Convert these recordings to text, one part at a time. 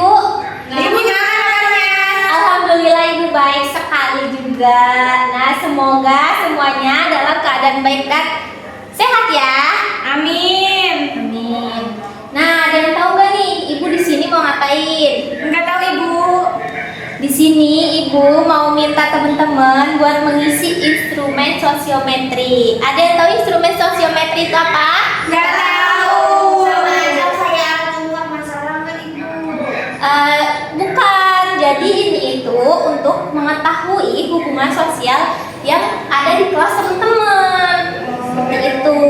Ibu? Ibu gimana kabarnya? Alhamdulillah Ibu baik sekali juga. Nah, semoga semuanya dalam keadaan baik dan sehat ya. Amin. Amin. Nah, ada yang tahu nggak nih Ibu di sini mau ngapain? Enggak tahu Ibu. Di sini Ibu mau minta teman-teman buat mengisi instrumen sosiometri. Ada yang tahu instrumen sosiometri itu apa? Enggak tahu. Sama aja kayak membuat masalah kan Ibu. Bukan. Jadi ini itu untuk mengetahui hubungan sosial yang ada di kelas teman-teman. Seperti itu.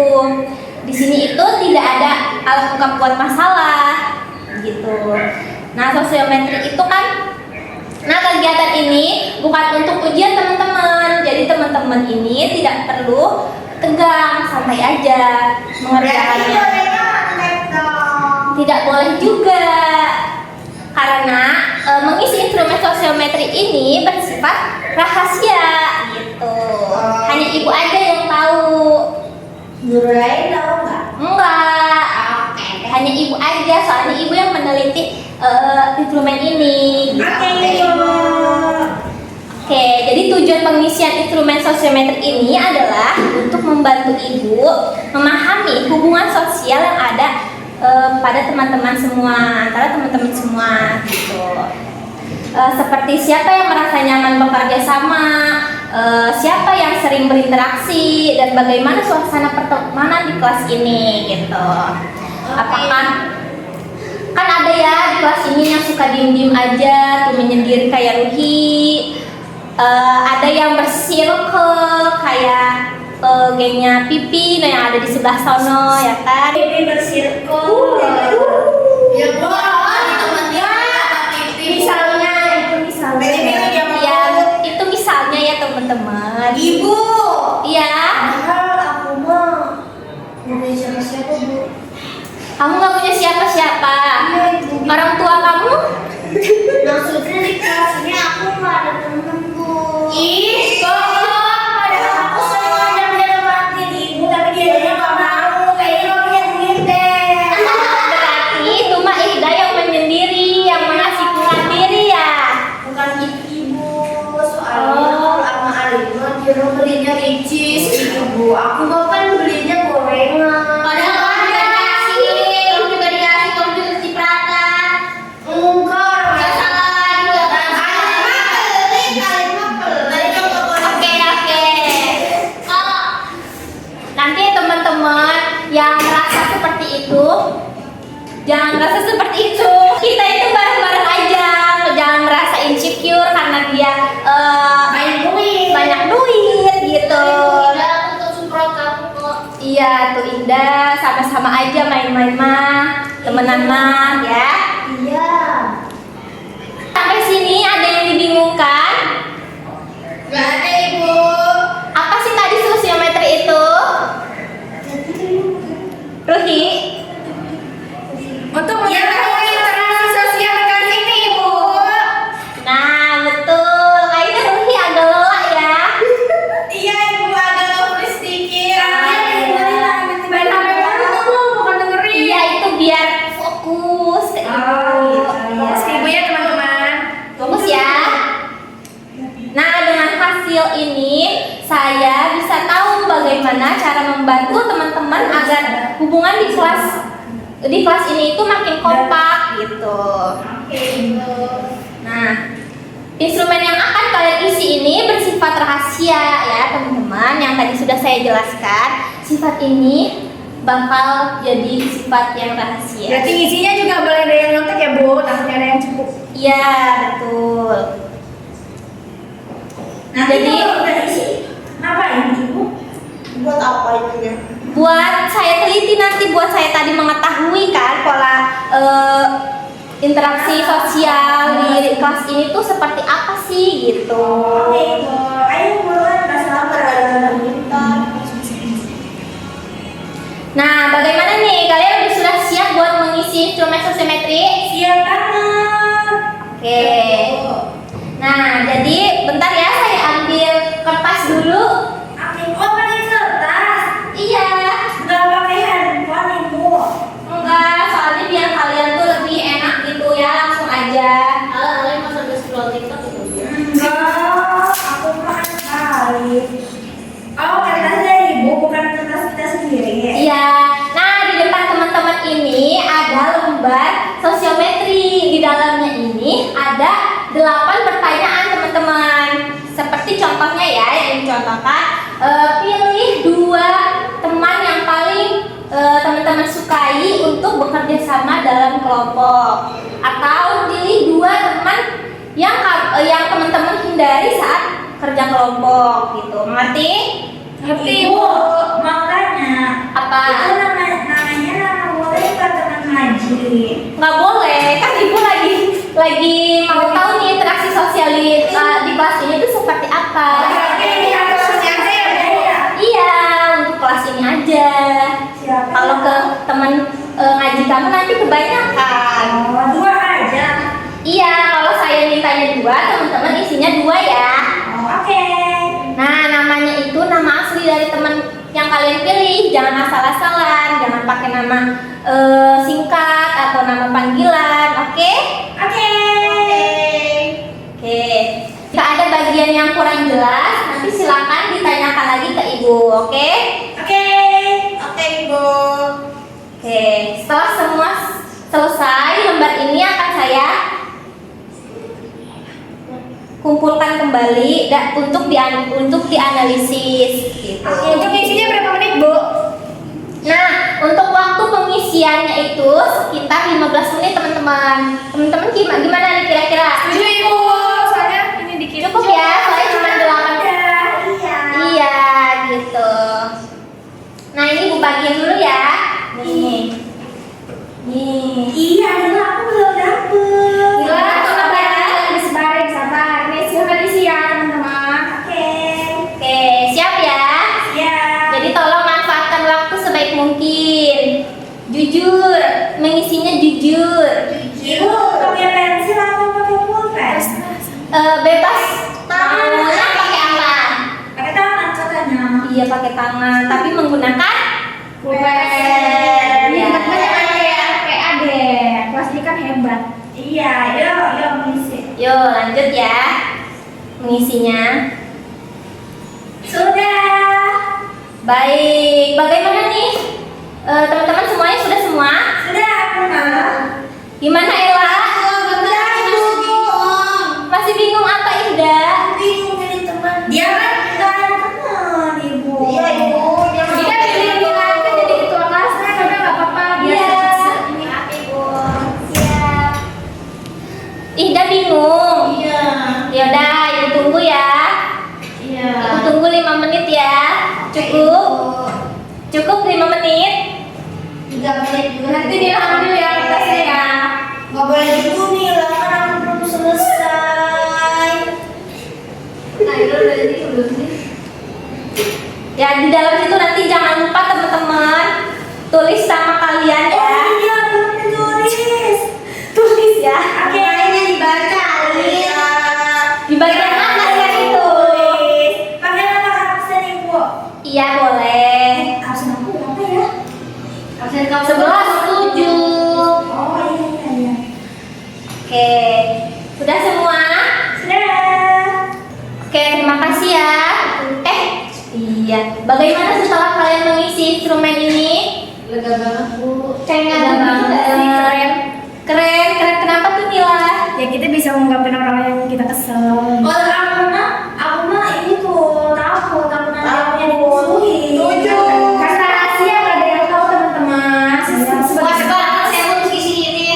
Di sini itu tidak ada alat ungkap buat masalah, gitu. Nah, sosiometri itu kan, nah kegiatan ini bukan untuk ujian teman-teman. Jadi teman-teman ini tidak perlu tegang, santai aja mengerjakannya. Tidak boleh juga, karena mengisi instrumen sosiometri ini bersifat rahasia, gitu. Hanya Ibu aja yang tahu. Guru lain tahu nggak? Enggak, hanya Ibu aja, soalnya Ibu yang meneliti instrumen ini. Gitu. Oke, jadi tujuan pengisian instrumen sosiometri ini adalah untuk membantu Ibu memahami hubungan sosial yang ada pada teman-teman semua, antara teman-teman semua, gitu. Seperti siapa yang merasa nyaman bekerja sama, siapa yang sering berinteraksi, dan bagaimana suasana pertemanan di kelas ini, gitu. Apakah kan ada ya di kelas ini yang suka diem-diem aja, tuh menyendiri kayak Ruhi. Ada yang bersirkel kayak gengnya Pipi, nah yang ada di sebelah sono, ya kan? Pipi bersirkel. Ya Misalnya itu misalnya. Ya, itu misalnya ya teman-teman. Ibu. Iya. Padahal aku mah punya siapa-siapa Bu. Kamu nggak punya siapa-siapa. Iya Ibu. Orang tua kamu? Maksudnya di kelas ini aku nggak ada temen Bu. Ih, bohong. Padahal aku sering ngajak dia nemenin Ibu, tapi dia nggak mau. Kayaknya mau punya duit deh. Berarti itu mah Ida yang menyendiri, yang mengasihkan diri ya. Bukan gitu Ibu, soalnya sama Alima dia belinya ricis gitu Bu. Aku mah kan belinya gorengan. Padahal kamu juga dikasih, kamu juga cipratan. Enggak, Gak salah lagi loh. Oke. Oh, nanti teman-teman yang merasa seperti itu, jangan merasa seperti itu. Kita itu bareng-bareng aja, jangan merasa insecure karena dia banyak duit gitu. Iya tuh Indah, sama-sama aja main-main mah, temenan mah ya. Iya. Sampai sini ada yang dibingungkan? Gak ada Ibu. Apa sih tadi sosiometri itu? Ruhi? Untuk mengetahui interaksi sosial di kelas ini Ibu. Nah betul, kayaknya Ruhi agak lelah ya. Iya Ibu, agak ngobrol sedikit. Main HP dulu, bukan dengerin. Iya itu biar fokus kayak gitu. Fokus Ibu ya teman-teman. Fokus ya. Nah dengan hasil ini saya bisa tahu bagaimana cara membantu teman-teman agar hubungan di kelas ini itu makin kompak gitu. Oke Ibu. Nah, instrumen yang akan kalian isi ini bersifat rahasia ya teman-teman. Yang tadi sudah saya jelaskan, sifat ini bakal jadi sifat yang rahasia. Berarti isinya juga boleh ada yang nyontek ya Bu, takutnya ada yang cukup. Iya betul. Nanti Jadi kalau udah isi, ngapain Ibu? Buat apa itu ya? buat saya teliti nanti, buat saya tadi mengetahui kan pola interaksi sosial di kelas ini tuh seperti apa sih gitu. Oke Ibu, ayo mulai nggak sabar ada minta. Nah, bagaimana nih? Kalian sudah siap buat mengisi instrumen sosiometri? Siap banget. Oke. Nah, jadi bentar ya, saya ambil kertas dulu. Oke, oh pakai kertas. Iya. Nggak pakai handphone Ibu. Enggak, soalnya biar kalian tuh lebih enak gitu ya, langsung aja di dalamnya ini ada 8 pertanyaan teman-teman. Seperti contohnya ya, yang dicontohkan, pilih 2 teman yang paling teman-teman sukai untuk bekerja sama dalam kelompok, atau pilih 2 teman yang teman-teman hindari saat kerja kelompok gitu. Mengerti? Ngerti, Ibu, Bu. makanya Apa? itu namanya nggak boleh buat teman ngaji. Nggak boleh, kan ibu lagi mau tahu nih interaksi sosial di kelas ini tuh seperti apa. Oke, ini aku aja ya. Iya, untuk kelas ini aja. Siapa? Kalau ke teman ngaji kamu nanti kebanyakan. Oh, 2 aja. Iya, kalau saya mintanya 2, teman-teman isinya 2 ya. Oh, oke. Nah, namanya itu nama asli dari teman yang kalian pilih. Jangan asal-asalan, jangan pakai nama singkat atau nama panggilan, oke? Oke. Oke. Jika ada bagian yang kurang jelas, nanti silakan ditanyakan lagi ke ibu, oke? Oke. Oke, Ibu. Oke. Setelah semua selesai, lembar ini akan saya kumpulkan kembali untuk dianalisis gitu. Untuk isinya berapa menit, Bu? Nah, untuk waktu pengisiannya itu sekitar 15 menit teman-teman. Teman-teman gimana nih kira-kira? Setuju, Ibu. Soalnya ini dikit. Cukup ya, soalnya cuma 8. Iya. Iya, gitu. Nah, ini Bu bagiin dulu ya. Nih. Nih. Iya, dulu aku belum dapet. Gila, sabar ya. Disebarin, sabar. Nih, silahkan isi ya, teman-teman. Oke. Oke, siap ya? Iya. Jadi tolong manfaatkan waktu sebaik mungkin. Jujur, mengisinya jujur. Ibu, pakai pensil atau pakai pulpen? Bebas. Maunya pakai apa? Pakai tangan katanya. Iya, pakai tangan, tapi menggunakan Pulpen. Iya. Teman-teman jangan kayak PAD. Kelas ini kan hebat. Iya, yuk mengisi. Yuk, lanjut ya. Mengisinya. Sudah. Baik, bagaimana nih? Teman-teman semuanya sudah semua? Sudah, aku mau. Gimana Ella? Bentar, masih bingung. Masih bingung apa Ida? Bingung pilih teman. Dia kan nggak ada teman, Ibu. Iya, Ibu. Dia Kita pilih aja jadi ketua kelasnya, karena nggak apa-apa. Iya. Ini apa, Ibu? Siap. Ida bingung. Iya. Yaudah, ibu tunggu ya. Iya. Ibu tunggu 5 menit ya. Cukup? Cukup 5 menit? 3 menit juga. Nanti diambil ya kertasnya ya. Nggak boleh gitu nih, lah kan aku belum selesai. Nah, itu udah jadi belum sih? Ya, di dalam situ nanti jangan lupa teman-teman tulis sama kalian ya. Oh iya, belum ditulis. Tulis ya. Oke. Makanya dibaca, Iya. Di bagian mana yang itu? Tulis. Pakai nama absen, Ibu. Iya, boleh. Absen aku berapa ya? Absen kamu 11, 7. Oh iya. Oke. Sudah semua? Sudah. Oke, terima kasih ya. Iya. Bagaimana setelah kalian mengisi instrumen ini? Lega banget, Bu. Cengen Lega banget banget. sih, keren. Keren. Kenapa tuh Nila? Ya kita bisa mengungkapkan orang yang kita kesel. Oh, aku mah ini tuh takut nanti yang dimusuhin. Setuju. Karena rahasia nggak ada yang tahu teman-teman. Puas banget saya untuk isi ini.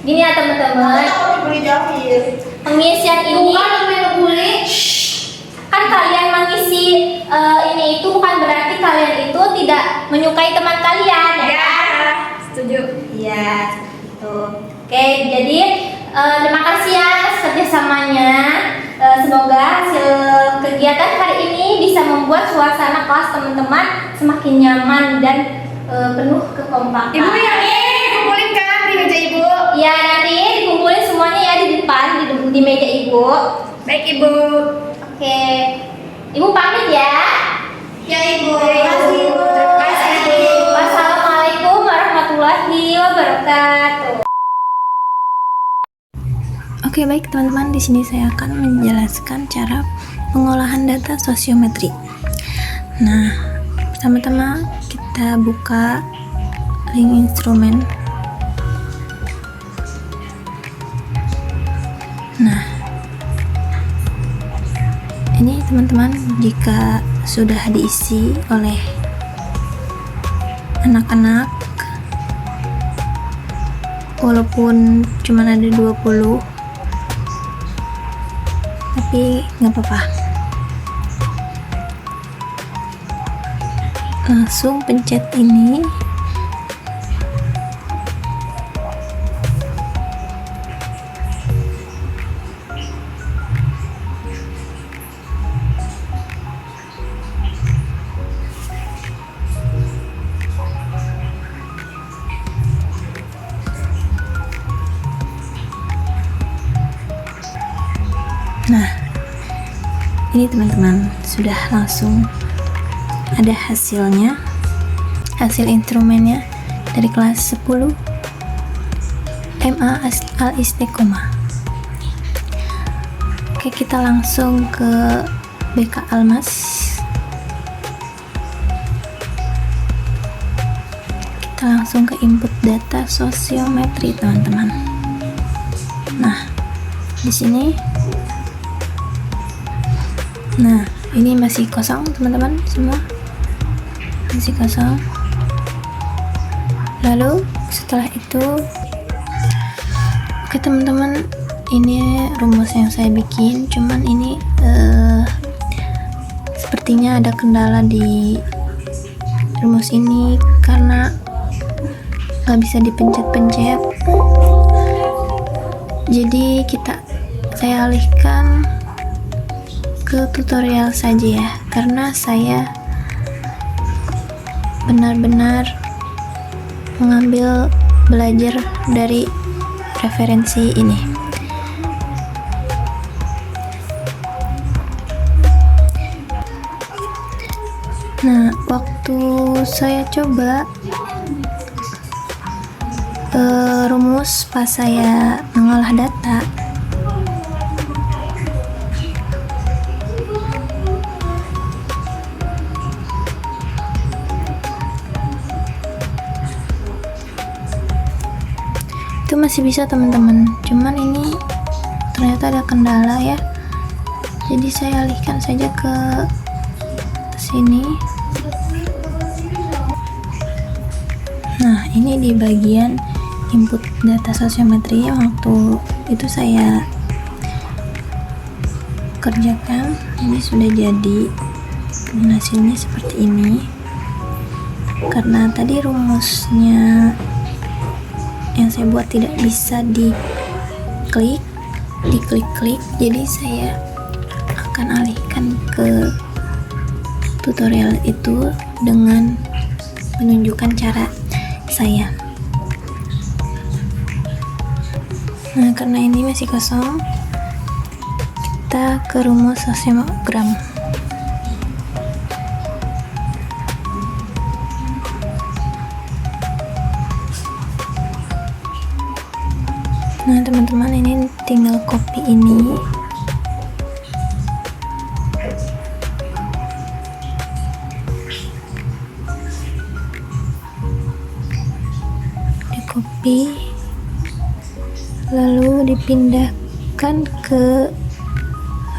Gini ya teman-teman. Aku dibeli Jahir. Pengisian ini Bukan lebih ngebully. kan kalian mengisi ini itu bukan berarti kalian itu tidak menyukai teman kalian ya. Ya, setuju. Iya, gitu. Oke, jadi terima kasih ya atas kerjasamanya. Semoga hasil kegiatan hari ini bisa membuat suasana kelas teman-teman semakin nyaman dan penuh kekompakan. Ibu yang ini kumpulin kan di meja Ibu. Ya, nanti dikumpulin semuanya ya di depan di meja ibu. Baik Ibu. Oke, ibu pamit ya. Ya, Ibu. Ya, Ibu. Terima kasih. Wassalamualaikum warahmatullahi wabarakatuh. Oke, baik teman-teman, di sini saya akan menjelaskan cara pengolahan data sosiometri. Nah, pertama-tama kita buka link instrumen. Nah, ini teman-teman, jika sudah diisi oleh anak-anak, walaupun cuma ada 20, tapi nggak apa-apa, langsung pencet ini. Nah, ini teman-teman, sudah langsung ada hasilnya, hasil instrumennya dari kelas 10 MA Al-Istiqomah. Oke, kita langsung ke BK Almas. Kita langsung ke input data sosiometri, teman-teman. Nah, di sini, nah ini masih kosong, teman-teman, semua masih kosong. Lalu setelah itu, oke teman-teman, ini rumus yang saya bikin, cuman ini sepertinya ada kendala di rumus ini karena nggak bisa dipencet-pencet. Jadi saya alihkan ke tutorial saja ya, karena saya benar-benar mengambil belajar dari referensi ini. Nah, waktu saya coba rumus pas saya mengolah data, itu masih bisa teman-teman, cuman ini ternyata ada kendala ya, jadi saya alihkan saja ke sini. Nah, ini di bagian input data sosiometri yang waktu itu saya kerjakan, ini sudah jadi, dan hasilnya seperti ini. Karena tadi rumusnya yang saya buat tidak bisa diklik, jadi saya akan alihkan ke tutorial itu dengan menunjukkan cara saya. Nah, karena ini masih kosong, kita ke rumus sosiogram. Nah teman-teman, ini tinggal copy ini, di copy lalu dipindahkan ke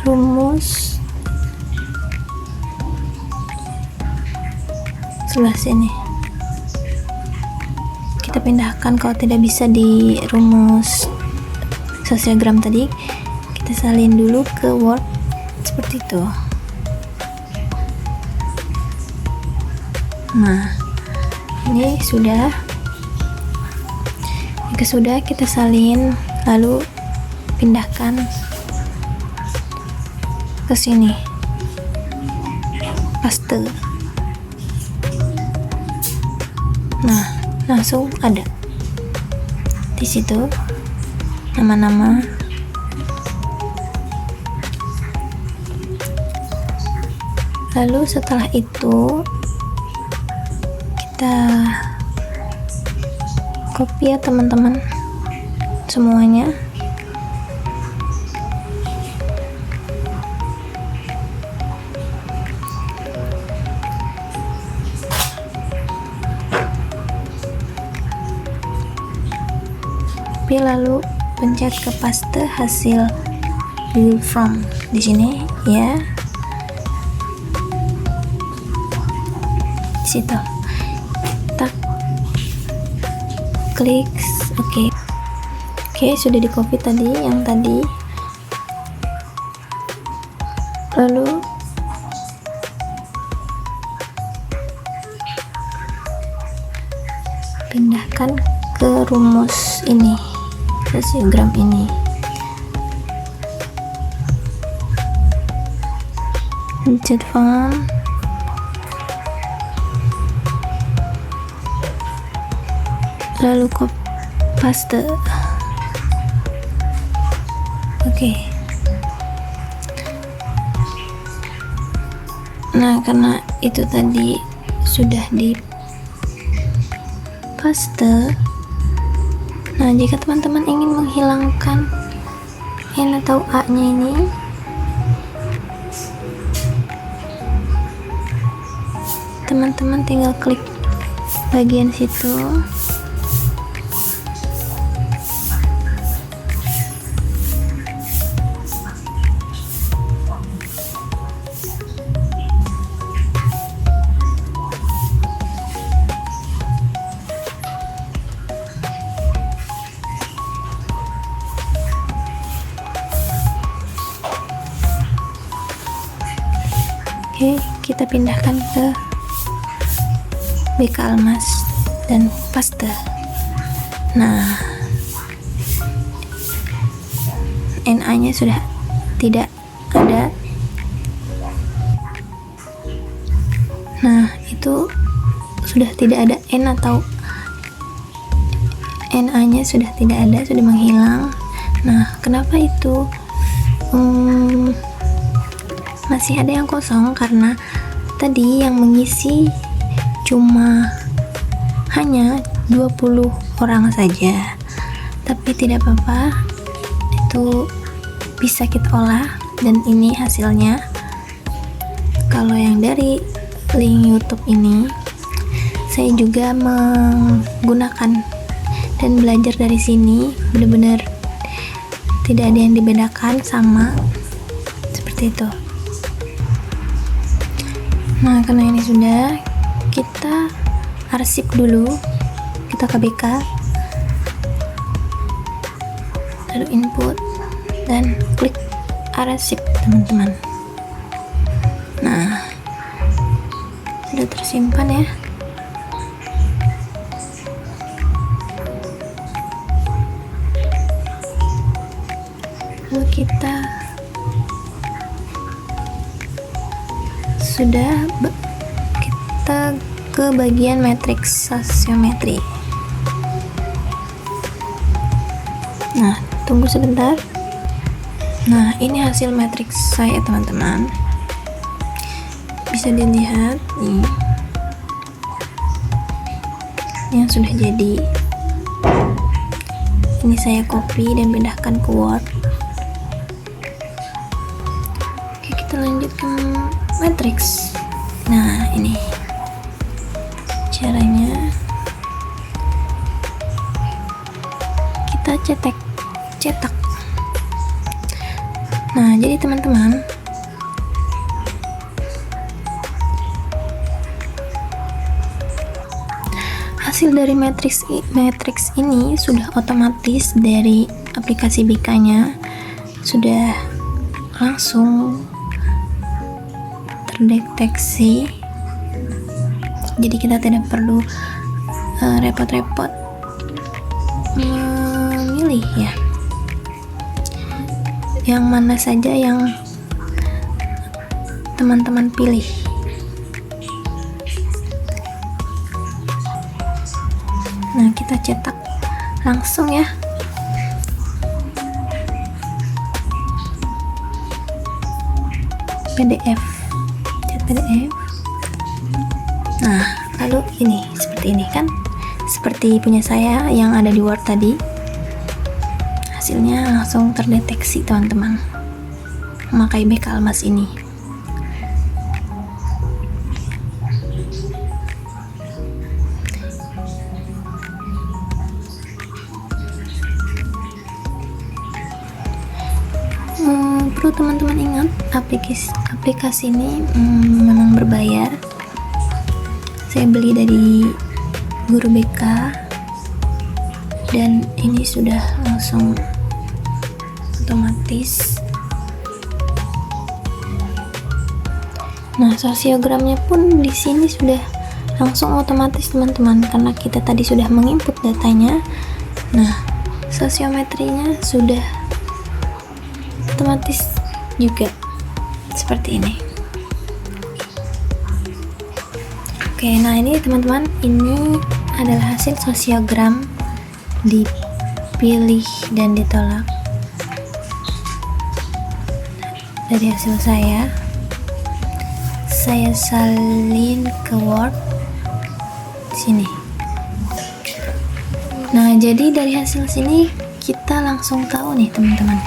rumus sebelah sini. Kita pindahkan, kalau tidak bisa di rumus sosiogram tadi, kita salin dulu ke Word seperti itu. Nah, ini sudah, jika sudah kita salin, lalu pindahkan ke sini, paste. Nah, langsung ada di situ nama-nama, lalu setelah itu kita copy ya teman-teman semuanya. Lalu pencet ke paste hasil build from di sini ya, di situ kita klik oke. Sudah di copy tadi yang tadi, lalu pindahkan ke rumus ini, sosiogram ini. Pencet font, lalu paste. Oke. Nah, karena itu tadi sudah di paste. Nah, jika teman-teman ingin menghilangkan N atau A-nya ini, teman-teman tinggal klik bagian situ. Oke, kita pindahkan ke BK Almas dan paste. Nah, NA-nya sudah tidak ada. Nah, itu sudah tidak ada N atau NA-nya sudah tidak ada, sudah menghilang. Nah, kenapa itu masih ada yang kosong? Karena tadi yang mengisi cuma hanya 20 orang saja, tapi tidak apa-apa, itu bisa kita olah. Dan ini hasilnya. Kalau yang dari link YouTube ini, saya juga menggunakan dan belajar dari sini, benar-benar tidak ada yang dibedakan, sama seperti itu. Nah, karena ini sudah, kita arsip dulu, kita ke BK, lalu input dan klik arsip, teman-teman. Nah, sudah tersimpan ya. Lalu kita ke bagian matriks sosiometri. Nah, tunggu sebentar. Nah, ini hasil matriks saya, teman-teman. Bisa dilihat nih, yang sudah jadi. Ini saya copy dan pindahkan ke Word. Oke, kita lanjut ke matriks. Nah, ini caranya. Kita cetak. Nah, jadi teman-teman, hasil dari matriks ini sudah otomatis dari aplikasi BK-nya sudah langsung terdeteksi. Jadi kita tidak perlu repot-repot memilih ya, yang mana saja yang teman-teman pilih. Nah, kita cetak langsung ya. PDF. Nah, lalu ini seperti ini kan, seperti punya saya yang ada di Word tadi. Hasilnya langsung terdeteksi, teman-teman, memakai BK Almas ini. Perlu teman-teman ingat, aplikasi ini memang berbayar. Saya beli dari Guru BK dan ini sudah langsung otomatis. Nah, sosiogramnya pun di sini sudah langsung otomatis teman-teman, karena kita tadi sudah menginput datanya. Nah, sosiometrinya sudah otomatis juga seperti ini. Oke, nah ini teman-teman, ini adalah hasil sosiogram dipilih dan ditolak dari hasil saya salin ke Word sini. Nah, jadi dari hasil sini kita langsung tahu nih teman-teman,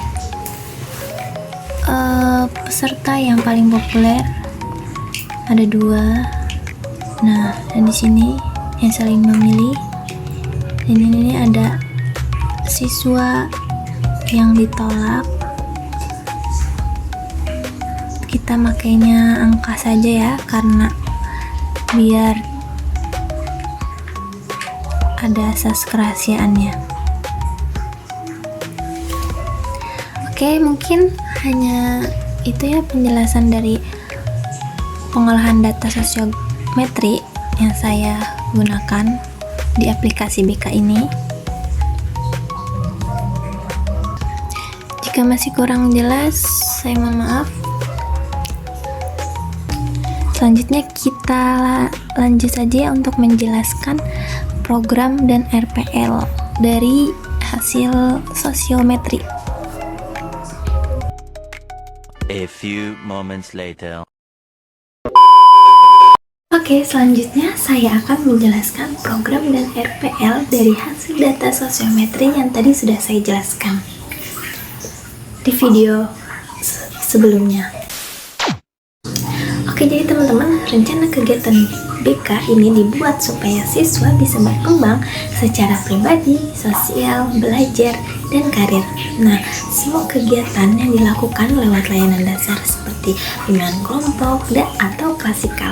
peserta yang paling populer ada 2. Nah, dan di sini yang saling memilih, ini ada siswa yang ditolak. Kita makainya angka saja ya, karena biar ada asas kerahasiaannya. Oke, mungkin hanya itu ya penjelasan dari pengolahan data sosiometri yang saya gunakan di aplikasi BK ini. Jika masih kurang jelas, saya mohon maaf. Selanjutnya kita lanjut saja untuk menjelaskan program dan RPL dari hasil sosiometri. A few moments later. Oke, selanjutnya saya akan menjelaskan program dan RPL dari hasil data sosiometri yang tadi sudah saya jelaskan di video sebelumnya. Oke, jadi teman-teman, rencana kegiatan BK ini dibuat supaya siswa bisa berkembang secara pribadi, sosial, belajar, dan karir. Nah, semua kegiatan yang dilakukan lewat layanan dasar seperti bimbingan kelompok atau klasikal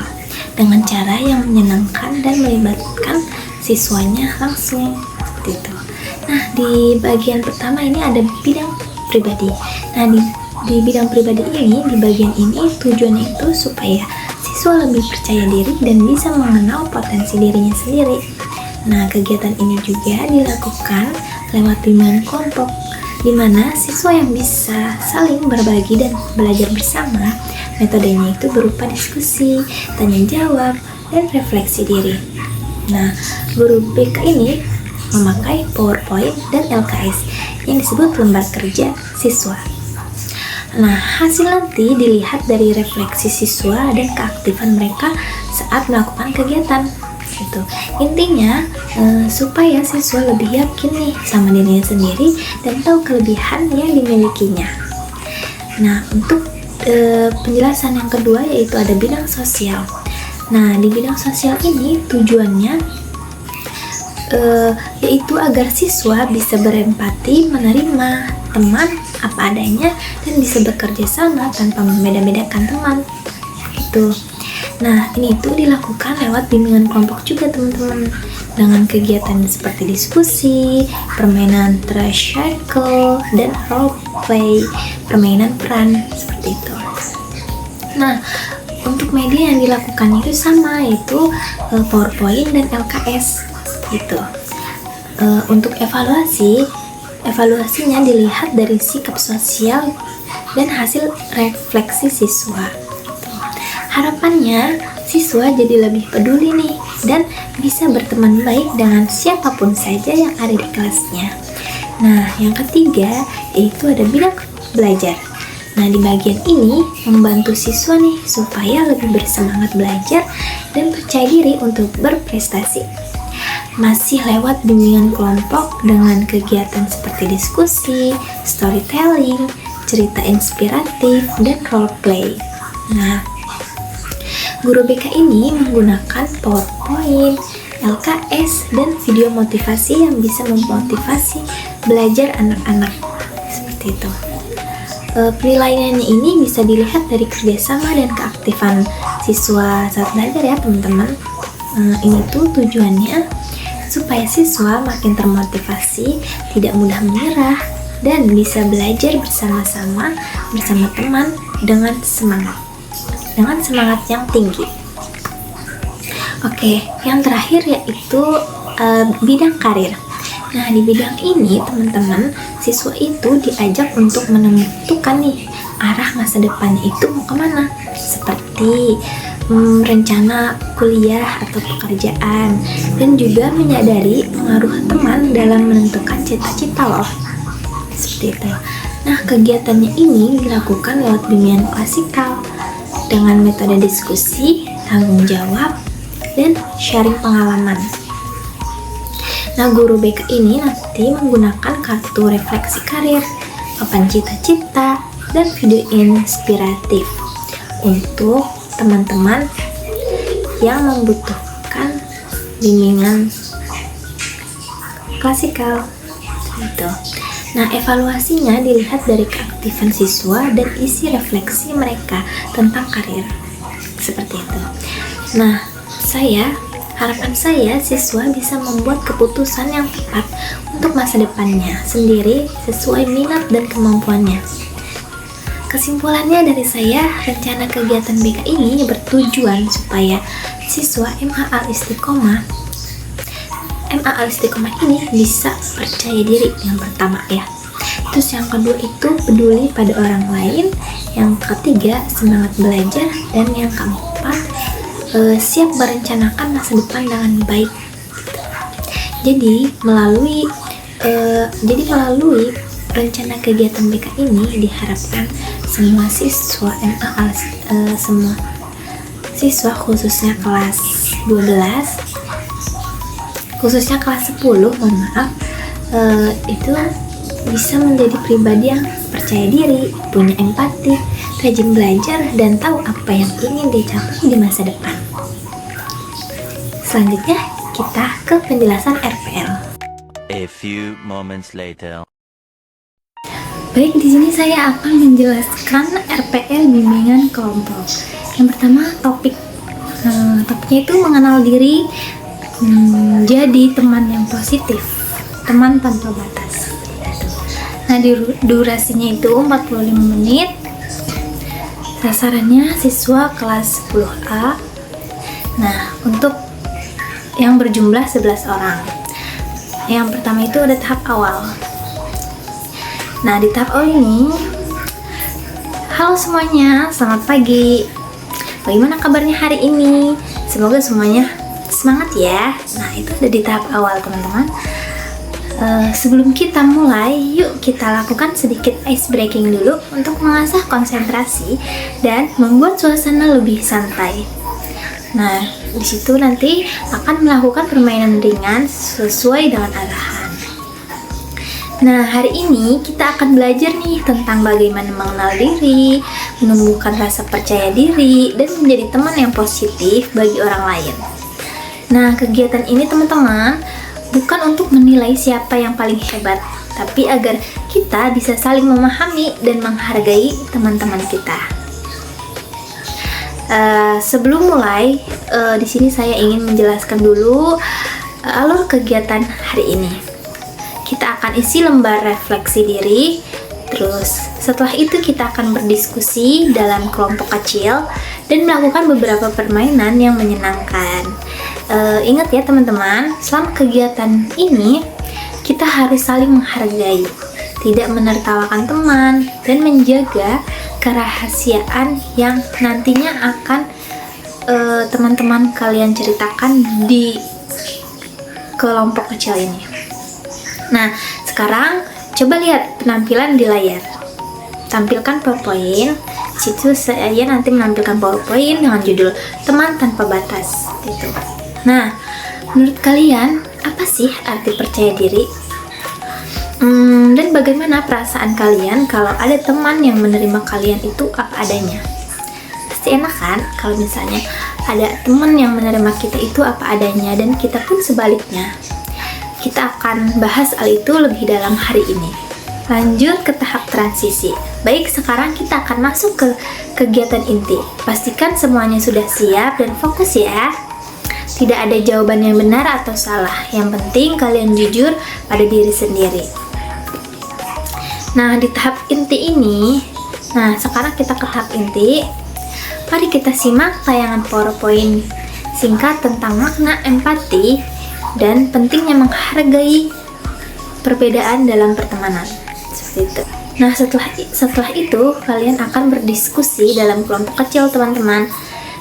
dengan cara yang menyenangkan dan melibatkan siswanya langsung seperti itu. Nah, di bagian pertama ini ada bidang pribadi. Nah, di bidang pribadi ini, di bagian ini tujuannya itu supaya siswa lebih percaya diri dan bisa mengenal potensi dirinya sendiri. Nah, kegiatan ini juga dilakukan lewat bimbingan kelompok, di mana siswa yang bisa saling berbagi dan belajar bersama. Metodenya itu berupa diskusi, tanya jawab, dan refleksi diri. Nah, guru BK ini memakai PowerPoint dan LKS yang disebut lembar kerja siswa. Nah, hasil nanti dilihat dari refleksi siswa dan keaktifan mereka saat melakukan kegiatan. Gitu. Intinya supaya siswa lebih yakin nih sama dirinya sendiri dan tahu kelebihan yang dimilikinya. Nah, untuk penjelasan yang kedua yaitu ada bidang sosial. Nah, di bidang sosial ini tujuannya yaitu agar siswa bisa berempati, menerima teman apa adanya, dan bisa bekerja sama tanpa membeda-bedakan teman. Gitu. Nah, ini itu dilakukan lewat bimbingan kelompok juga teman-teman, dengan kegiatan seperti diskusi, permainan trash cycle, dan role play, permainan peran seperti itu. Nah, untuk media yang dilakukan itu sama, yaitu PowerPoint dan LKS gitu. Untuk evaluasinya dilihat dari sikap sosial dan hasil refleksi siswa. Harapannya siswa jadi lebih peduli nih dan bisa berteman baik dengan siapapun saja yang ada di kelasnya. Nah, yang ketiga yaitu ada bidang belajar. Nah, di bagian ini membantu siswa nih supaya lebih bersemangat belajar dan percaya diri untuk berprestasi. Masih lewat bimbingan kelompok dengan kegiatan seperti diskusi, storytelling, cerita inspiratif, dan role play. Nah, guru BK ini menggunakan PowerPoint, LKS, dan video motivasi yang bisa memotivasi belajar anak-anak seperti itu. Penilaiannya ini bisa dilihat dari kerjasama dan keaktifan siswa saat belajar ya teman-teman. Ini tuh tujuannya supaya siswa makin termotivasi, tidak mudah menyerah, dan bisa belajar bersama-sama bersama teman dengan semangat yang tinggi. Oke, yang terakhir yaitu bidang karir. Nah, di bidang ini teman-teman, siswa itu diajak untuk menentukan nih arah masa depannya itu mau kemana, seperti rencana kuliah atau pekerjaan, dan juga menyadari pengaruh teman dalam menentukan cita-cita loh, seperti itu. Nah, kegiatannya ini dilakukan lewat bimbingan klasikal dengan metode diskusi, tanggung jawab, dan sharing pengalaman. Nah, guru BK ini nanti menggunakan kartu refleksi karir, papan cita-cita, dan video inspiratif untuk teman-teman yang membutuhkan bimbingan klasikal. Gitu. Nah, evaluasinya dilihat dari keaktifan siswa dan isi refleksi mereka tentang karir. Seperti itu. Nah, harapan saya siswa bisa membuat keputusan yang tepat untuk masa depannya sendiri sesuai minat dan kemampuannya. Kesimpulannya dari saya, rencana kegiatan BK ini bertujuan supaya siswa MA Al-Istiqomah ini bisa percaya diri yang pertama ya. Terus yang kedua itu peduli pada orang lain, yang ketiga semangat belajar, dan yang keempat siap merencanakan masa depan dengan baik. Jadi melalui rencana kegiatan BK ini diharapkan semua siswa semua siswa khususnya kelas 12, khususnya kelas 10 itu bisa menjadi pribadi yang percaya diri, punya empati, rajin belajar, dan tahu apa yang ingin dicapai di masa depan. Selanjutnya kita ke penjelasan RPL. A few moments later. Baik, di sini saya akan menjelaskan RPL bimbingan kelompok. Yang pertama topiknya itu mengenal diri, jadi teman yang positif, teman tanpa batas. Nah, durasinya itu 45 menit. Sasarannya siswa kelas 10A. Nah, untuk yang berjumlah 11 orang. Yang pertama itu ada tahap awal. Nah, di tahap awal ini, halo semuanya, selamat pagi. Bagaimana kabarnya hari ini? Semoga semuanya semangat ya. Nah, itu ada di tahap awal teman-teman. Sebelum kita mulai, yuk kita lakukan sedikit ice breaking dulu untuk mengasah konsentrasi dan membuat suasana lebih santai. Nah, di situ nanti akan melakukan permainan ringan sesuai dengan arahan. Nah, hari ini kita akan belajar nih tentang bagaimana mengenal diri, menumbuhkan rasa percaya diri, dan menjadi teman yang positif bagi orang lain. Nah, kegiatan ini teman-teman bukan untuk menilai siapa yang paling hebat, tapi agar kita bisa saling memahami dan menghargai teman-teman kita. Sebelum mulai, di sini saya ingin menjelaskan dulu alur kegiatan hari ini. Kita akan isi lembar refleksi diri, terus setelah itu kita akan berdiskusi dalam kelompok kecil dan melakukan beberapa permainan yang menyenangkan. Ingat ya teman-teman, selama kegiatan ini kita harus saling menghargai, tidak menertawakan teman, dan menjaga kerahasiaan yang nantinya akan teman-teman kalian ceritakan di kelompok kecil ini. Nah, sekarang coba lihat penampilan di layar. Tampilkan PowerPoint. Di situ saya nanti menampilkan PowerPoint dengan judul Teman Tanpa Batas gitu. Nah, menurut kalian apa sih arti percaya diri? Dan bagaimana perasaan kalian kalau ada teman yang menerima kalian itu apa adanya? Pasti enak kan kalau misalnya ada teman yang menerima kita itu apa adanya, dan kita pun sebaliknya. Kita akan bahas hal itu lebih dalam hari ini. lanjut ke tahap transisi. Baik, sekarang kita akan masuk ke kegiatan inti. Pastikan semuanya sudah siap dan fokus ya. Tidak ada jawaban yang benar atau salah. Yang penting kalian jujur pada diri sendiri. Nah, di tahap inti ini, sekarang kita ke tahap inti. Mari kita simak tayangan PowerPoint singkat tentang makna empati dan pentingnya menghargai perbedaan dalam pertemanan. Seperti itu. Nah, setelah itu kalian akan berdiskusi dalam kelompok kecil, teman-teman.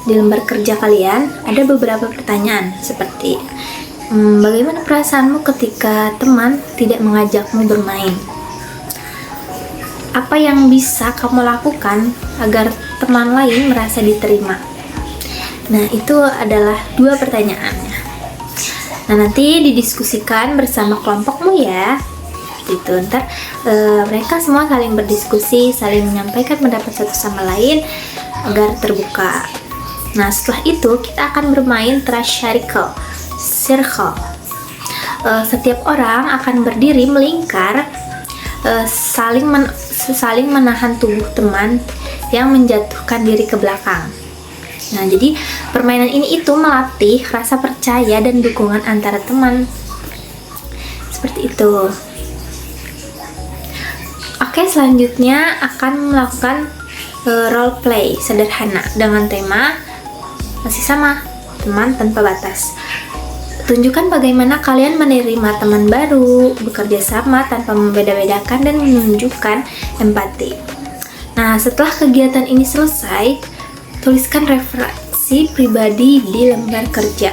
Di lembar kerja kalian ada beberapa pertanyaan seperti bagaimana perasaanmu ketika teman tidak mengajakmu bermain? Apa yang bisa kamu lakukan agar teman lain merasa diterima? Nah, itu adalah 2 pertanyaannya. Nah, nanti didiskusikan bersama kelompokmu ya. Itu ntar mereka semua saling berdiskusi, saling menyampaikan pendapat satu sama lain agar terbuka. Nah, setelah itu kita akan bermain trust circle. Setiap orang akan berdiri melingkar, saling menahan tubuh teman yang menjatuhkan diri ke belakang. Nah, jadi permainan ini itu melatih rasa percaya dan dukungan antara teman. Seperti itu. Oke, selanjutnya akan melakukan role play sederhana dengan tema masih sama, teman tanpa batas. Tunjukkan bagaimana kalian menerima teman baru, bekerja sama tanpa membeda-bedakan dan menunjukkan empati. Nah, setelah kegiatan ini selesai, tuliskan refleksi pribadi di lembar kerja.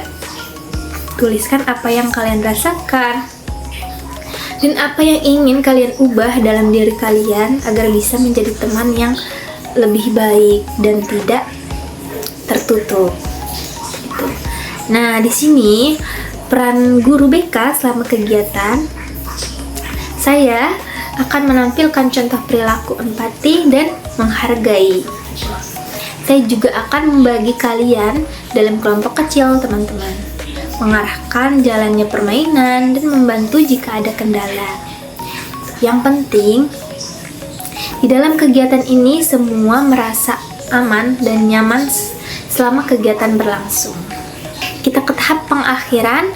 Tuliskan apa yang kalian rasakan dan apa yang ingin kalian ubah dalam diri kalian agar bisa menjadi teman yang lebih baik dan tidak tertutup. Gitu. Nah, di sini peran guru BK selama kegiatan, saya akan menampilkan contoh perilaku empati dan menghargai. Saya juga akan membagi kalian dalam kelompok kecil, teman-teman, mengarahkan jalannya permainan dan membantu jika ada kendala. Yang penting, di dalam kegiatan ini semua merasa aman dan nyaman selama kegiatan berlangsung. Kita ke tahap pengakhiran.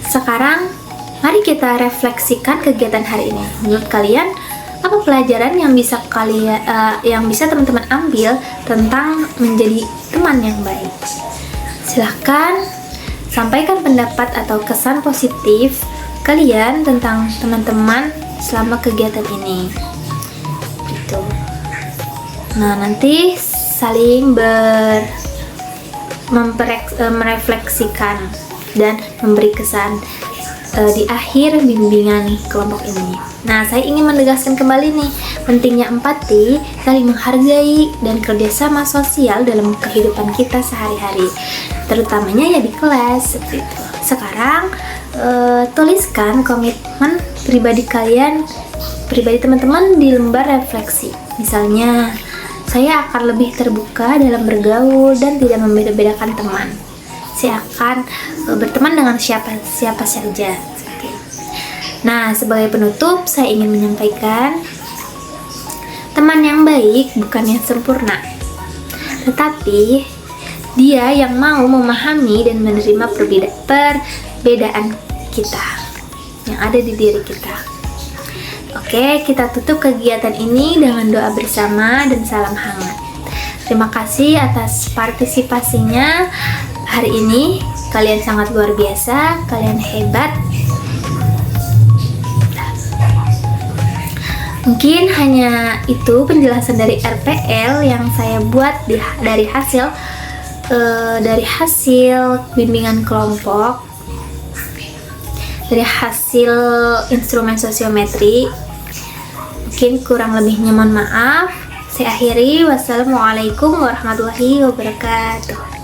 Sekarang, mari kita refleksikan kegiatan hari ini. Menurut kalian, apa pelajaran yang bisa teman-teman ambil tentang menjadi teman yang baik? Silahkan sampaikan pendapat atau kesan positif kalian tentang teman-teman selama kegiatan ini. Gitu. Nah, nanti saling merefleksikan dan memberi kesan di akhir bimbingan kelompok ini. Nah, saya ingin menegaskan kembali nih, pentingnya empati, saling menghargai, dan kerjasama sosial dalam kehidupan kita sehari-hari, terutamanya ya di kelas. Seperti itu. Sekarang tuliskan komitmen pribadi teman-teman di lembar refleksi. Misalnya, saya akan lebih terbuka dalam bergaul dan tidak membeda-bedakan teman. Saya akan berteman dengan siapa saja. Nah, sebagai penutup, saya ingin menyampaikan, teman yang baik bukan yang sempurna, tetapi dia yang mau memahami dan menerima perbedaan kita yang ada di diri kita. Oke, kita tutup kegiatan ini dengan doa bersama dan salam hangat. Terima kasih atas partisipasinya hari ini. Kalian sangat luar biasa, kalian hebat. Mungkin hanya itu penjelasan dari RPL yang saya buat dari hasil bimbingan kelompok, dari hasil instrumen sosiometri. Mungkin kurang lebihnya mohon maaf. Saya akhiri. Wassalamualaikum warahmatullahi wabarakatuh.